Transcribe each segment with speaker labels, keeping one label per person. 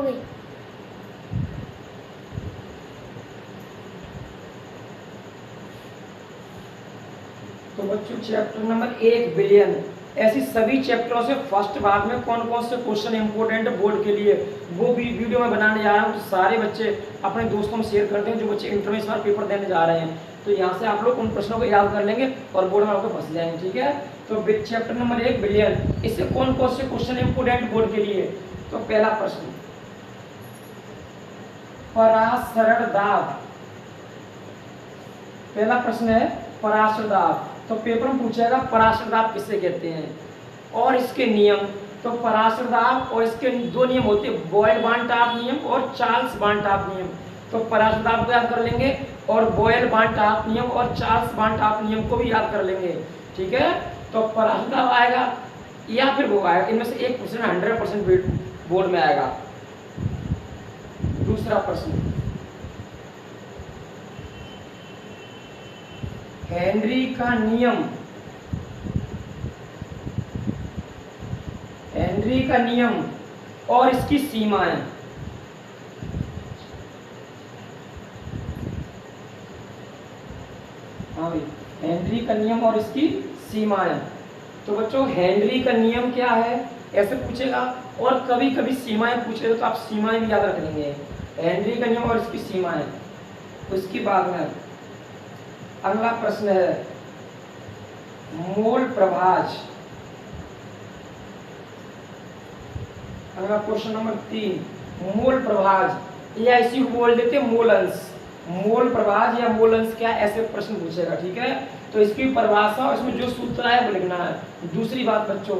Speaker 1: गई।
Speaker 2: तो बच्चों चैप्टर नंबर 1 बिलियन, ऐसी सभी चैप्टरों से फर्स्ट भाग में कौन कौन से क्वेश्चन इंपोर्टेंट बोर्ड के लिए, वो भी वीडियो में बनाने जा रहा हूँ। तो सारे बच्चे अपने दोस्तों में शेयर करते हैं जो बच्चे इंटर में इस बार पेपर देने जा रहे हैं। तो यहाँ से आप लोग उन प्रश्नों को याद कर लेंगे और बोर्ड में आपको फंस जाएंगे, ठीक है। तो चैप्टर नंबर 1 बिलियन, इससे कौन कौन से क्वेश्चन इंपोर्टेंट बोर्ड के लिए। तो पहला प्रश्न, पराशरण दाब। पहला प्रश्न है पराशर दाब। तो पेपर में पूछेगा पराशर दाब किससे कहते हैं और इसके नियम। तो पराशर दाब और इसके दो नियम होते हैं, बॉयल बार्नटाप नियम और चार्ल्स बार्नटाप नियम। तो पराशर दाब को याद कर लेंगे और बॉयल बार्नटाप नियम और चार्ल्स बार्नटाप नियम को भी याद कर लेंगे, ठीक है। तो पराशर दाब आएगा या फिर वो आएगा, इनमें से एक क्वेश्चन 100% बोर्ड में आएगा। दूसरा प्रश्न, हेनरी का नियम। हेनरी का नियम और इसकी सीमाएं। हाँ भाई, हेनरी का नियम और इसकी सीमाएं। तो बच्चों हेनरी का नियम क्या है ऐसे पूछेगा, और कभी कभी सीमाएं पूछेगा तो आप सीमाएं भी याद रख लेंगे। हेनरी का नियम और इसकी सीमाएं। उसके बाद में अगला प्रश्न है मोल प्रभाज। अगला क्वेश्चन नंबर 3, मोल प्रभाज या इसी को बोल देते मोल अंश। मोल प्रभाज या मोल अंश क्या, ऐसे प्रश्न पूछेगा, ठीक है। तो इसकी परिभाषा और इसमें जो सूत्र है वो लिखना है। दूसरी बात बच्चों,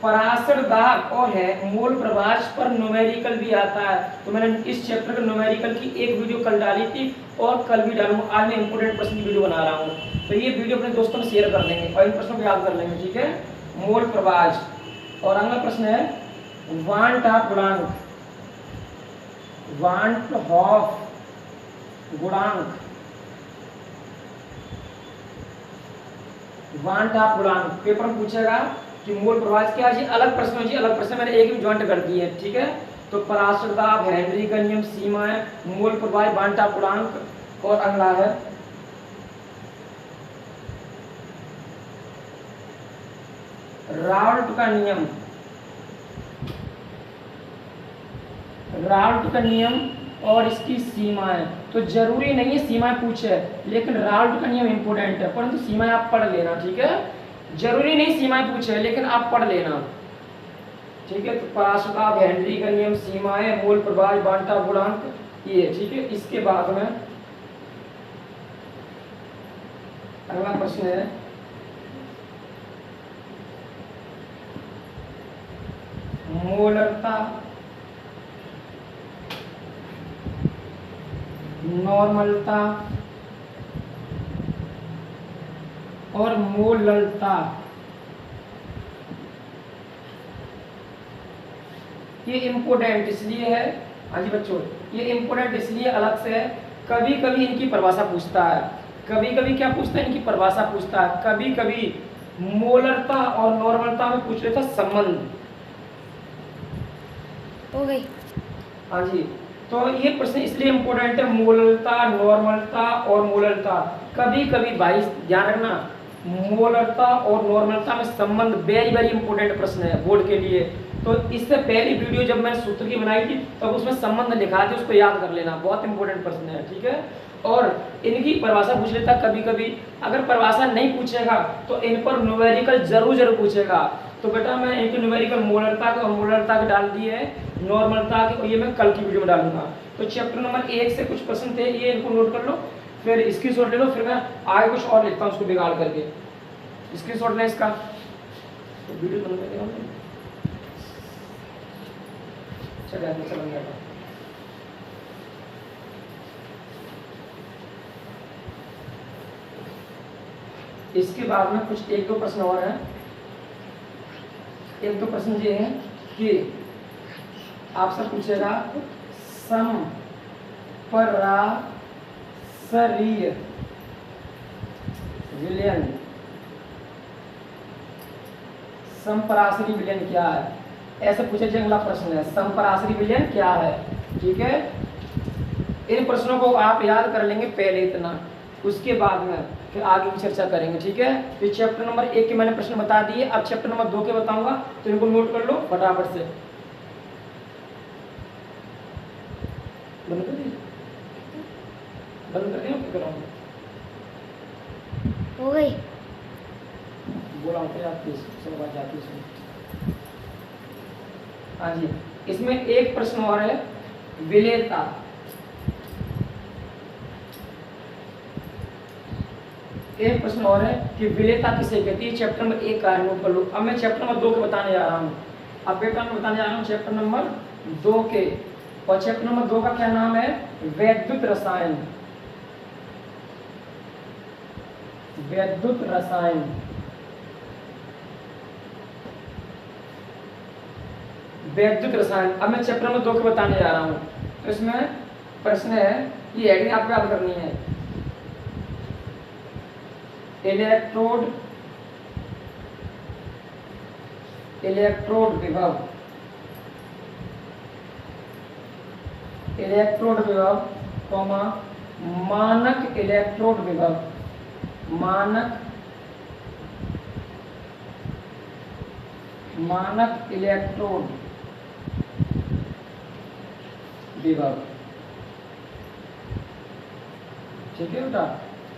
Speaker 2: पराशर दाब और है मोल प्रभाज पर न्यूमेरिकल भी आता है। तो मैंने इस चैप्टर के न्यूमेरिकल की एक वीडियो कल डाली थी और कल भी डालूंगा। आज मैं इंपोर्टेंट प्रश्न की वीडियो बना रहा हूँ, तो ये वीडियो अपने दोस्तों में शेयर कर देंगे और इन प्रश्नों को याद कर लेंगे, ठीक है। मोल प्रभाज। और अगला प्रश्न है वार्नटाप गुणांक। वार्नहोफ गुणांक। वार्नटाप गुणांक पेपर में पूछेगा कि मोल प्रभाज क्या है। अलग प्रश्न है जी, अलग प्रश्न मैंने एक भी ज्वाइंट कर दिए हैं, ठीक है। तो पराशर दाब, हेनरी का नियम, सीमाएं, मोल प्रभाज, वार्नटाप गुणांक। और अगला है राल्ट का नियम। राल्ट का नियम और इसकी सीमाएं। तो जरूरी नहीं है सीमाएं पूछे, लेकिन राल्ट का नियम इंपोर्टेंट है, परंतु सीमाएं आप पढ़ लेना, ठीक है। जरूरी नहीं सीमाएं पूछे, लेकिन आप पढ़ लेना, ठीक है। तो पराशर दाब, हेनरी का नियम, सीमाएं, मोल प्रभाज, वार्नटाप गुणांक, ये ठीक है। इसके बाद में अगला प्रश्न है मोलरता, नॉर्मलता और मोललता। ये इंपोर्टेंट इसलिए है, हाँ जी बच्चों, ये इंपोर्टेंट इसलिए अलग से है, कभी कभी इनकी परिभाषा पूछता है। कभी कभी क्या पूछता है, इनकी परिभाषा पूछता है। कभी कभी मोलरता और नॉर्मलता में पूछ लेता संबंध।
Speaker 1: हो गई।
Speaker 2: हाँ जी, तो ये प्रश्न इसलिए इंपोर्टेंट है, मोलरता, नॉर्मलता और मोलरता। कभी कभी भाई ध्यान रखना, मोलरता और नॉर्मलता में संबंध वेरी वेरी इंपोर्टेंट प्रश्न है बोर्ड के लिए। तो इससे पहली वीडियो जब मैंने सूत्र की बनाई थी तब उसमें संबंध लिखा था, उसको याद कर लेना, बहुत इंपोर्टेंट प्रश्न है, ठीक है। और इनकी परिभाषा पूछ लेता कभी कभी। अगर परिभाषा नहीं पूछेगा तो इन पर न्यूमेरिकल जरूर पूछेगा। तो बेटा मैं इनके न्यूमेरिकल मोलरता के और मोलरता के डाल दिए है, नॉर्मलता के, और ये मैं कल की वीडियो में डालूंगा। तो चैप्टर नंबर 1 से कुछ प्रश्न थे, ये इनको नोट कर लो, फिर इसकी शॉट ले लो, फिर मैं आगे कुछ और लिखता हूँ उसको बिगाड़ करके। इसकी शॉट लें इसका, तो वीडियो बंद कर देगा। चलेंगे। इसके बाद में कुछ एक दो प्रश्न और हैं। एक दो प्रश्न ये है कि आपसे पूछेगा समपराशरीय विलयन। समपराशरी विलयन क्या है, ऐसे पूछे जाए। अगला प्रश्न है समपराशरी विलयन क्या है। ठीक है, इन प्रश्नों को आप याद कर लेंगे पहले इतना, उसके बाद में फिर आगे की चर्चा करेंगे। ठीक है, तो चैप्टर नंबर 1 के मैंने प्रश्न बता दिए, अब चैप्टर नंबर 2 के बताऊंगा, तो इनको नोट कर लो फटाफट से। बंद कर दिए, बंद कर दिया, क्या कराऊंगा
Speaker 1: हो गई।
Speaker 2: बोला हूँ क्या आपकी सब बात जाती है। हाँ जी, इसमें एक प्रश्न और है विलेयता। एक प्रश्न और है कि विलेयता किसे कहती है। चैप्टर नंबर 1 का नोट कर लो। अब मैं चैप्टर नंबर 2 के बताने जा रहा हूँ। अब बेटा मैं बताने जा रहा हूँ चैप्टर नंबर 2 के, और चैप्टर नंबर 2 का क्या नाम है, वैद्युत रसायन। वैद्युत रसायन, वैद्युत रसायन। अब मैं चैप्टर नंबर 2 के बताने जा रहा हूँ। तो इसमें प्रश्न है, ये हेडिंग आपको याद करनी है, इलेक्ट्रोड, इलेक्ट्रोड विभव, इलेक्ट्रोड विभव कॉमा मानक इलेक्ट्रोड विभव, मानक, मानक इलेक्ट्रोड विभव। ठीक है बेटा,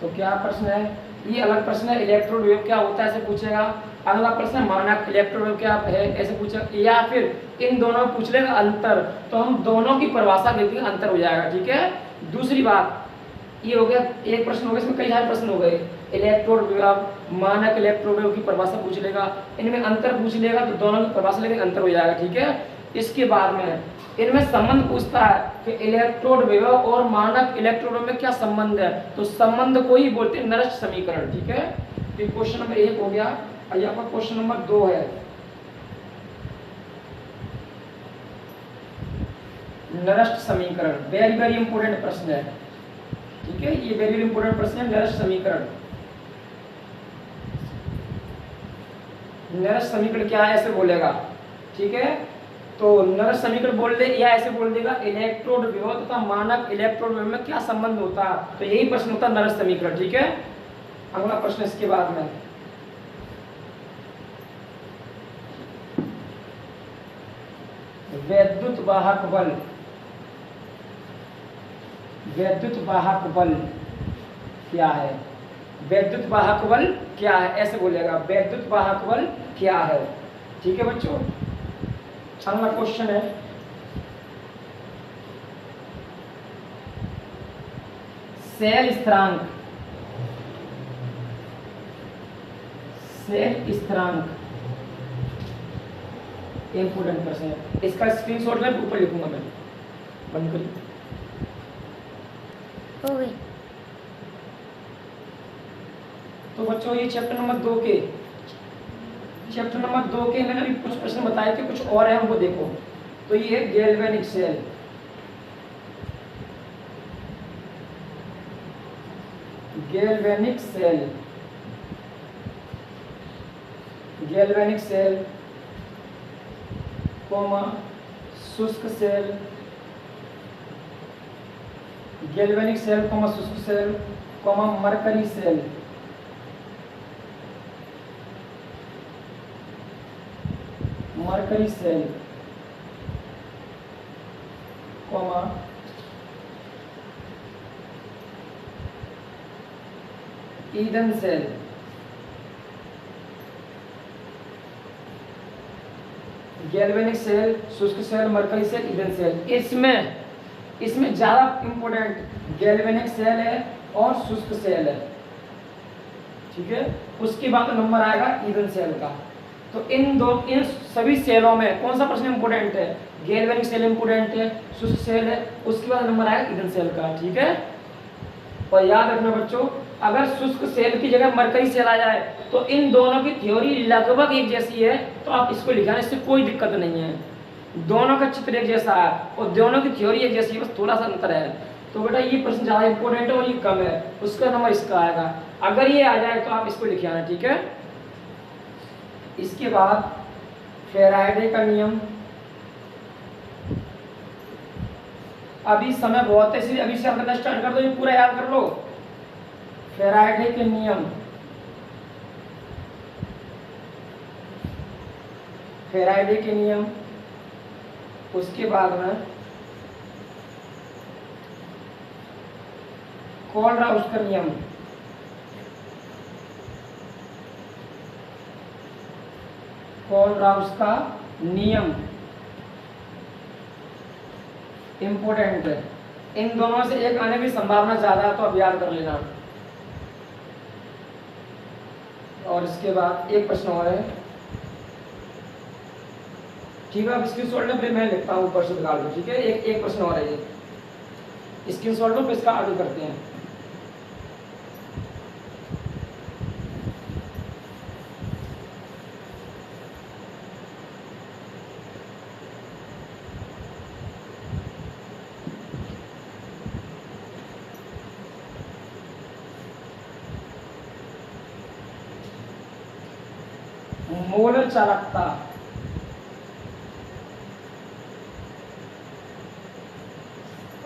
Speaker 2: तो क्या प्रश्न है, ये अलग प्रश्न है, इलेक्ट्रोड विभव क्या होता है ऐसे पूछेगा। अगला प्रश्न है मानक इलेक्ट्रोड विभव क्या है ऐसे पूछेगा, या फिर इन दोनों में पूछ लेगा अंतर, तो हम दोनों की परिभाषा देखेंगे, अंतर हो जाएगा। ठीक है, दूसरी बात ये हो गया, एक प्रश्न हो गया, इसमें कई सारे प्रश्न हो गए। इलेक्ट्रोड विभव, मानक इलेक्ट्रोड विभव की परिभाषा पूछ लेगा, इनमें अंतर पूछ लेगा, तो दोनों की परिभाषा लेके अंतर हो जाएगा। ठीक है, इसके बाद में इनमें संबंध पूछता है कि इलेक्ट्रोड विभव और मानक इलेक्ट्रोड विभव में क्या संबंध है, तो संबंध को ही बोलते हैं नरस्त समीकरण। ठीक है, तो क्वेश्चन नंबर 1 हो गया, और यहाँ पर क्वेश्चन नंबर 2 है नरस्त समीकरण। वेरी वेरी इंपॉर्टेंट प्रश्न है। ठीक है, ये वेरी इंपॉर्टेंट प्रश्न है, नरस्त समीकरण। नरस्त समीकरण क्या है ऐसे बोलेगा। ठीक है, तो नरस्त समीकरण बोल दे या ऐसे बोल देगा इलेक्ट्रोड विभव तथा मानक इलेक्ट्रोड विभव में क्या संबंध होता है, तो यही प्रश्न होता है नरस्त समीकरण। ठीक है, अगला प्रश्न इसके बाद में वैद्युत वाहक बल, वैद्युत वाहक बल क्या है, वैद्युत वाहक बल क्या है ऐसे बोलेगा, वैद्युत वाहक बल क्या है। ठीक है बच्चों, अगला क्वेश्चन है सेल स्थिरांक, सेल स्थिरांक इंपोर्टेंट प्रश्न है, इसका स्क्रीनशॉट मैं ऊपर लिखूंगा। मैं बंद करिए,
Speaker 1: हो गई।
Speaker 2: तो बच्चों ये चैप्टर नंबर 2 के, चैप्टर नंबर 2 के मैंने अभी कुछ प्रश्न बताए थे, कुछ और है उनको देखो। तो ये galvanic cell, galvanic cell, galvanic cell comma शुष्क सेल, गैल्वेनिक सेल कोमा शुष्क cell comma mercury cell, mercury cell comma ईंधन सेल, गैल्वेनिक सेल, शुष्क सेल, मरकरी सेल, ईंधन सेल। इसमें ज्यादा इंपॉर्टेंट गैल्वेनिक सेल है और शुष्क सेल है। ठीक है, उसके बाद नंबर आएगा ईंधन सेल का। तो इन सभी सेलों में कौन सा प्रश्न इंपोर्टेंट है, गैल्वेनिक सेल इंपोर्टेंट है, शुष्क सेल है, उसके बाद नंबर आएगा ईंधन सेल का। ठीक है, और याद रखना बच्चों, अगर शुष्क सेल की जगह मरकरी सेल आ जाए तो इन दोनों की थ्योरी लगभग एक जैसी है, तो आप इसको लिखाने से कोई दिक्कत नहीं है। दोनों का चित्र एक जैसा है और दोनों की थ्योरी एक जैसी है, बस थोड़ा सा अंतर है। तो बेटा ये प्रश्न ज़्यादा इंपॉर्टेंट है और ये कम है, उसका नंबर इसका आएगा। अगर ये आ जाए तो आप इसको लिखे आना। ठीक है, इसके बाद फैराडे का नियम। अभी समय बहुत है इसलिए अभी से आप स्टार्ट कर दो, ये पूरा याद कर लो। फैराडे के नियम, फैराडे के नियम, उसके बाद में कोलराउस का नियम, कोलराउस का नियम इंपोर्टेंट है। इन दोनों से एक आने की संभावना ज्यादा है तो अब याद कर लेना। और इसके बाद एक प्रश्न और है, ठीक है। अब इसकी सॉल्व फिर मैं लिखता हूँ ऊपर से निकाल दो, ठीक है। एक प्रश्न और है, ये स्क्रीन सॉल्व लो, फिर इसका आगे करते हैं। मोलर चालकता,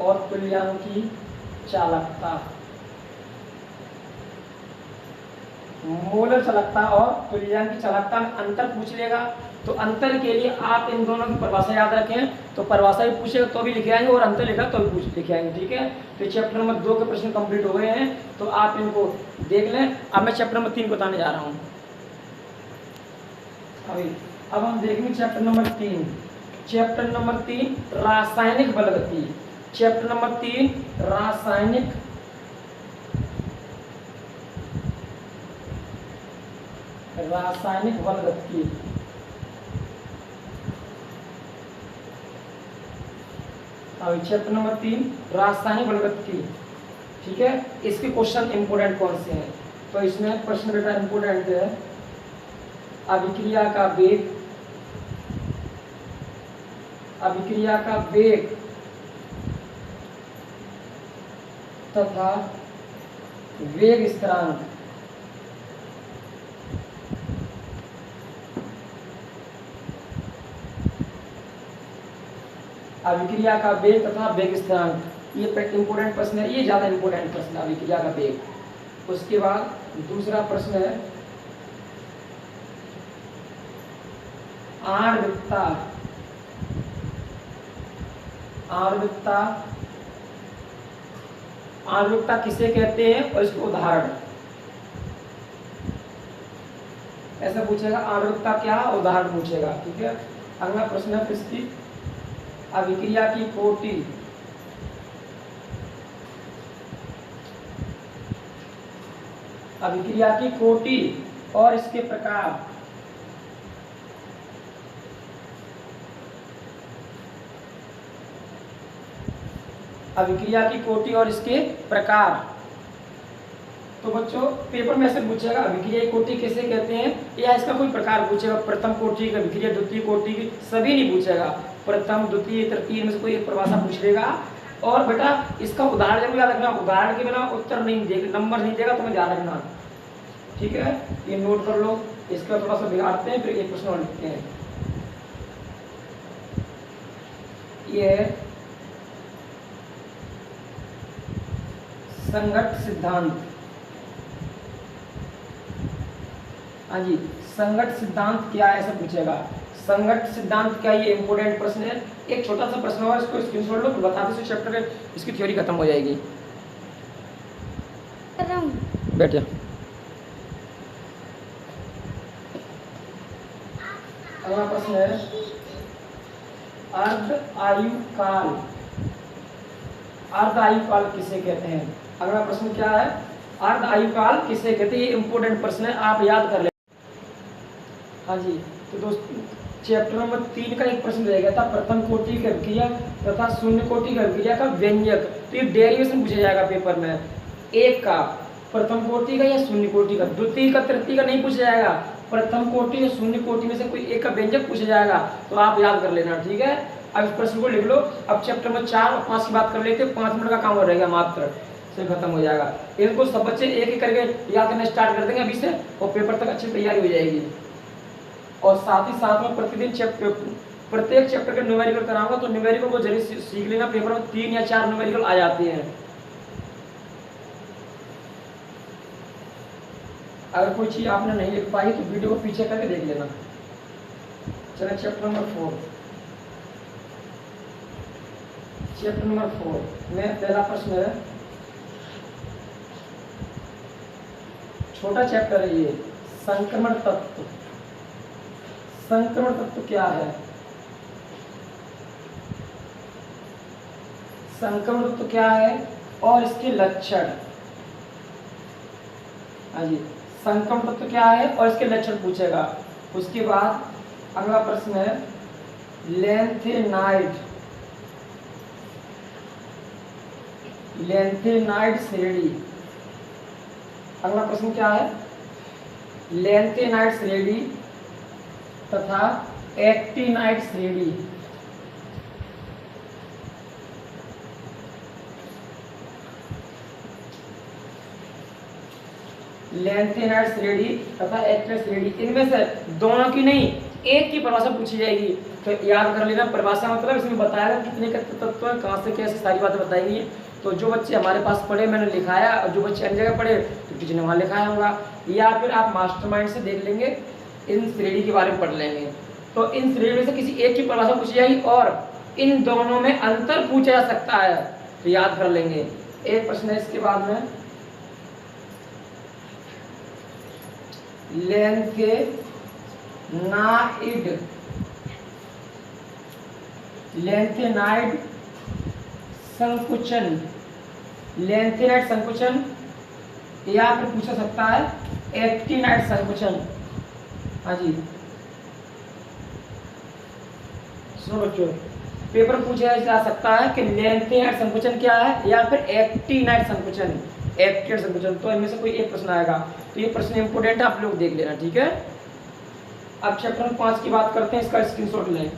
Speaker 2: और तुल्यांकी चालकता, मोलर चालकता और तुल्यांकी चालकता में अंतर पूछ लेगा। तो अंतर के लिए आप इन दोनों की परिभाषा याद रखें। तो परिभाषा भी पूछेगा तो भी लिखे आएंगे, और अंतर लिखा तो भी लिखे आएंगे, ठीक है। तो चैप्टर नंबर 2 के प्रश्न कंप्लीट हो गए हैं, तो आप इनको देख लें। अब मैं चैप्टर नंबर 3 बताने जा रहा हूँ। अब हम देखेंगे चैप्टर नंबर 3। चैप्टर नंबर 3 रासायनिक बलगति। चैप्टर नंबर 3 रासायनिक बलगति। चैप्टर नंबर 3 रासायनिक बलगति, ठीक है। इसके क्वेश्चन इंपोर्टेंट कौन से हैं? तो इसमें प्रश्न बेटा इंपोर्टेंट है, अभिक्रिया का वेग, अभिक्रिया का वेग तथा वेग स्थिरांक, अभिक्रिया का वेग तथा वेग स्थिरांक, ये इंपोर्टेंट प्रश्न है, ये ज्यादा इंपोर्टेंट प्रश्न है, अभिक्रिया का वेग। उसके बाद दूसरा प्रश्न है आणविकता, आणविकता, आणविकता किसे कहते हैं और इसके उदाहरण। ऐसा पूछेगा आणविकता क्या, उदाहरण पूछेगा, ठीक है। अगला प्रश्न है इसकी अभिक्रिया की कोटि, अभिक्रिया की कोटि और इसके प्रकार। अभिक्रिया की कोटि और इसके प्रकार। तो बच्चों पेपर में ऐसे पूछेगा अभिक्रिया की कोटि किसे कहते हैं, या इसका कोई प्रकार पूछेगा, प्रथम कोटि की अभिक्रिया, द्वितीय कोटि की, सभी नहीं पूछेगा। प्रथम, द्वितीय, तृतीय में से कोई एक परिभाषा पूछ लेगा। और बेटा इसका उदाहरण जरूर याद रखना, उदाहरण के बिना उत्तर नहीं देगा, नंबर नहीं देगा, तुम्हें ध्यान रखना, ठीक है। ये नोट कर लो। इसका थोड़ा सा बिगाड़ते हैं, फिर एक प्रश्न और लिखते हैं। ये संघट्ट सिद्धांत, हाँ जी, संघट्ट सिद्धांत क्या है ऐसा पूछेगा। संघट्ट सिद्धांत क्या, ये इंपोर्टेंट प्रश्न है। एक छोटा सा प्रश्न और इसको स्क्रीनशॉट लो, बताते से चैप्टर है, इसकी थ्योरी खत्म हो जाएगी। बैठ जा। अगला प्रश्न है अर्ध आयु काल, अर्ध आयु काल किसे कहते हैं। अगला प्रश्न क्या है, अर्ध आयु काल किसे कहते हैं, ये इंपोर्टेंट प्रश्न है, आप याद कर ले। हाँ जी, तो दोस्तों चैप्टर नंबर 3 का एक प्रश्न रह गया था, प्रथम कोटि की अभिक्रिया तथा शून्य कोटि की अभिक्रिया का व्यंजक। तो ये डेरिवेशन पूछा जाएगा पेपर में, एक का प्रथम कोटि का या शून्य कोटि का, द्वितीय का तृतीय का नहीं पूछा जाएगा, प्रथम कोटि या शून्य कोटि में से कोई एक का व्यंजक पूछा जाएगा। तो आप याद कर लेना, ठीक है। अब इस प्रश्न को लिख लो। अब चैप्टर नंबर 4 और 5 की बात कर लेते हैं, 5 मिनट का काम हो रहेगा मात्र, से खत्म हो जाएगा। इनको सब बच्चे एक एक करके याद करना स्टार्ट कर देंगे अभी से, और पेपर तक अच्छी तैयारी हो जाएगी। और साथ ही साथ में प्रतिदिन प्रत्येक चैप्टर के न्यूमेरिकल कराऊंगा, तो न्यूमेरिकल को जरूर सीख लेना, पेपर में 3 या 4 न्यूमेरिकल आ जाते हैं। अगर कोई चीज आपने नहीं लिख पाई तो वीडियो को पीछे करके देख लेना। चलो चैप्टर नंबर 4 में पहला प्रश्न है, छोटा चैप्टर है ये, संक्रमण तत्व। संक्रमण तत्व क्या है? संक्रमण तत्व क्या है और इसके लक्षण। हाँ जी, संक्रमण तत्व क्या है और इसके लक्षण पूछेगा। उसके बाद अगला प्रश्न है लेंथेनाइड श्रेणी। अगला प्रश्न क्या है? लेंथेनाइड श्रेणी तथा एक्टिनाइड श्रेणी। लेंथेनाइड श्रेणी तथा एक्टिनाइड श्रेणी, इनमें से दोनों की नहीं, एक की परिभाषा पूछी जाएगी। तो याद कर लेना, परिभाषा मतलब इसमें बताया कितने का तत्व है, कहाँ से कैसे, सारी बातें बताएंगी। तो जो बच्चे हमारे पास पढ़े मैंने लिखाया, और जो बच्चे अन्य जगह पढ़े तो टीचर ने वहाँ लिखाया होगा, या फिर आप मास्टरमाइंड से देख लेंगे, इन श्रेणी के बारे में पढ़ लेंगे। तो इन श्रेणी में से किसी एक की परिभाषा पूछी जाएगी और इन दोनों में अंतर पूछा जा सकता है, तो याद कर लेंगे। एक प्रश्न है इसके बाद में, लेंथेनाइड संकुचन। लेंथेनाइड संकुचन, या फिर पूछा सकता है एक्टिनाइड संकुचन। हाँ जी सुनो बच्चों, पेपर पूछा जा सकता है कि लेंथेनाइड संकुचन क्या है या फिर एक्टिनाइड संकुचन, एक्टिनाइड संकुचन। तो इनमें से कोई एक प्रश्न आएगा, तो ये प्रश्न इंपोर्टेंट है, आप लोग देख लेना, ठीक है। अब चैप्टर 5 की बात करते हैं, इसका स्क्रीनशॉट लें।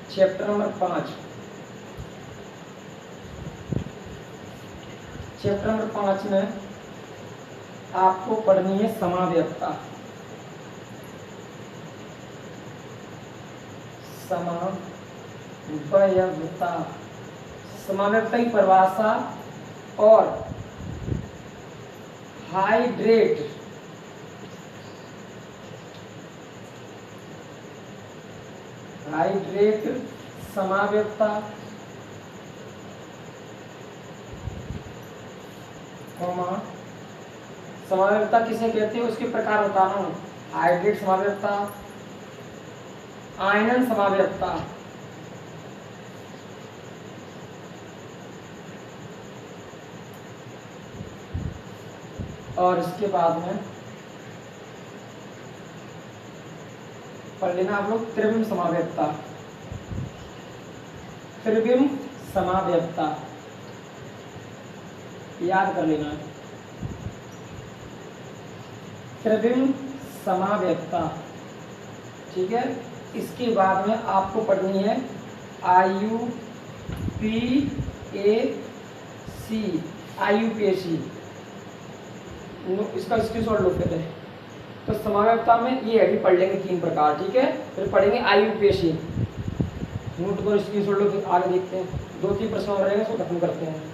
Speaker 2: चैप्टर नंबर 5, चैप्टर नंबर 5 में आपको पढ़नी है समाव्ययता। समाव्ययता, समाव्ययता की परिभाषा और हाइड्रेट समाव्ययता, समाव्ययता किसे कहते हैं उसके प्रकार बताना हूं। हाइड्रेट समाव्ययता, आयनन समाव्ययता, और इसके बाद में पढ़ लेना आप लोग त्रिविम समाव्ययता। त्रिविम समाव्ययता याद कर लेना, त्रिविम समाव्ययता, ठीक है। इसके बाद में आपको पढ़नी है IUPAC, इसका स्क्रीनशॉट लो पहले। तो समाव्ययता में ये अभी पढ़ लेंगे 3 प्रकार, ठीक है। फिर पढ़ेंगे IUPAC, नोट को स्क्रीनशॉट लो, फिर आगे देखते हैं। 2-3 प्रश्न और रहेंगे, उसको खत्म करते हैं।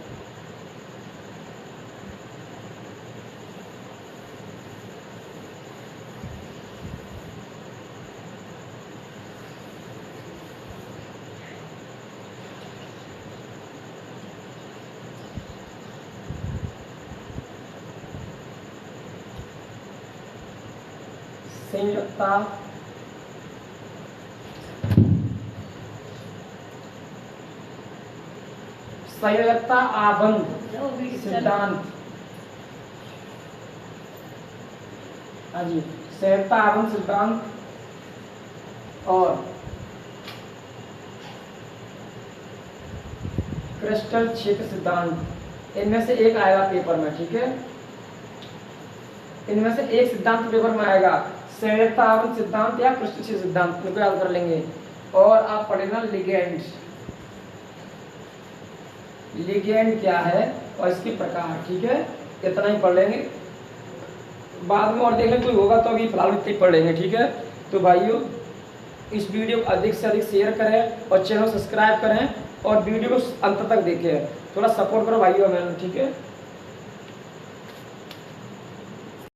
Speaker 2: संयुक्ता, संयुक्ता आबंध सिद्धांत। हाँ जी, संयुक्ता आबंध सिद्धांत और क्रिस्टल क्षेत्र सिद्धांत। इनमें से एक आएगा पेपर में, ठीक है। इनमें से एक सिद्धांत पेपर में आएगा, संयोजकता आवर्त सिद्धांत या पृष्ठीय सिद्धांत, इनको याद कर लेंगे। और आप पढ़ेना लिगेंड, लिगेंड क्या है और इसके प्रकार, ठीक है। इतना ही पढ़ लेंगे, बाद में और देख लेंगे कोई होगा तो अभी फिलहाल इतना ही पढ़ लेंगे, ठीक है। तो भाइयों इस वीडियो को अधिक से अधिक शेयर करें और चैनल सब्सक्राइब करें और वीडियो को अंत तक देखें, थोड़ा सपोर्ट करो भाइयों मैंने, ठीक है।